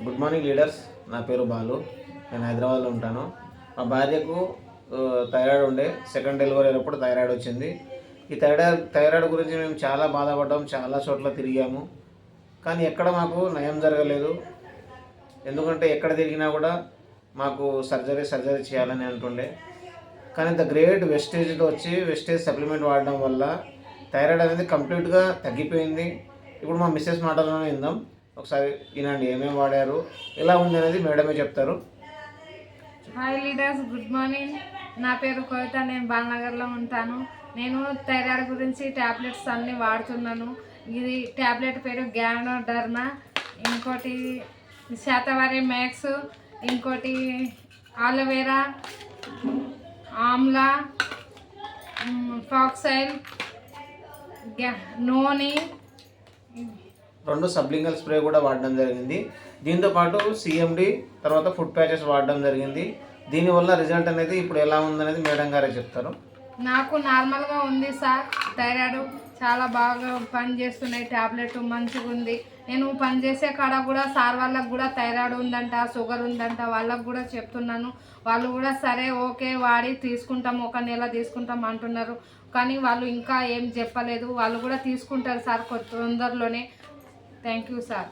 Good morning leaders. నా పేరు బాలు. నేను హైదరాబాద్లో ఉంటాను. మా భార్యకు థైరాయిడ్ ఉండే. సెకండ్ డెలివరీ అయినప్పుడు థైరాయిడ్ వచ్చింది. ఈ థైరాయిడ్ గురించి మేము చాలా బాధపడ్డాం, చాలా చోట్ల తిరిగాము. కానీ ఎక్కడ మాకు నయం జరగలేదు. ఎందుకంటే ఎక్కడ తిరిగినా కూడా మాకు సర్జరీ చేయాలని అంటుండే. కానీ ఇంత గ్రేట్ వెస్టేజ్తో వచ్చి వెస్టేజ్ సప్లిమెంట్ వాడడం వల్ల థైరాయిడ్ అనేది కంప్లీట్గా తగ్గిపోయింది. ఇప్పుడు మా మిస్సెస్ మాటల్లోనే విందాం. ఒకసారి వినండి, ఏమేమి వాడారు, ఎలా ఉంది అనేది మేడమే చెప్తారు. Hi leaders, good morning. నా పేరు కవిత. నేను బాలనగర్లో ఉంటాను. నేను థైరాయిడ్ గురించి ట్యాబ్లెట్స్ అన్నీ వాడుతున్నాను. ఇది ట్యాబ్లెట్ పేరు గ్యానోడర్మా, ఇంకోటి శాతవారి మ్యాక్స్, ఇంకోటి ఆలోవేరా, ఆమ్లా, ఫాక్సైల్, నూనె, 2 సబ్లింగల్ స్ప్రే కూడా వాడడం జరిగింది. దీంతోపాటు సిఎండి తర్వాత ఫుడ్ ప్యాచెస్ వాడడం జరిగింది. దీనివల్ల రిజల్ట్ అనేది ఇప్పుడు ఎలా ఉందనేది మేడం గారే చెప్తారు. నాకు నార్మల్గా ఉంది సార్. థైరాయిడ్ చాలా బాగా పనిచేస్తున్నాయి. ట్యాబ్లెట్ మంచిగా ఉంది. నేను పనిచేసే కాడ కూడా సార్ వాళ్ళకు కూడా థైరాయిడ్ ఉందంట, షుగర్ ఉందంట, వాళ్ళకు కూడా చెప్తున్నాను. వాళ్ళు కూడా సరే ఓకే వాడి తీసుకుంటాం, 1 నెల తీసుకుంటాం అంటున్నారు. కానీ వాళ్ళు ఇంకా ఏం చెప్పలేదు. వాళ్ళు కూడా తీసుకుంటారు సార్ తొందరలోనే. Thank you sir.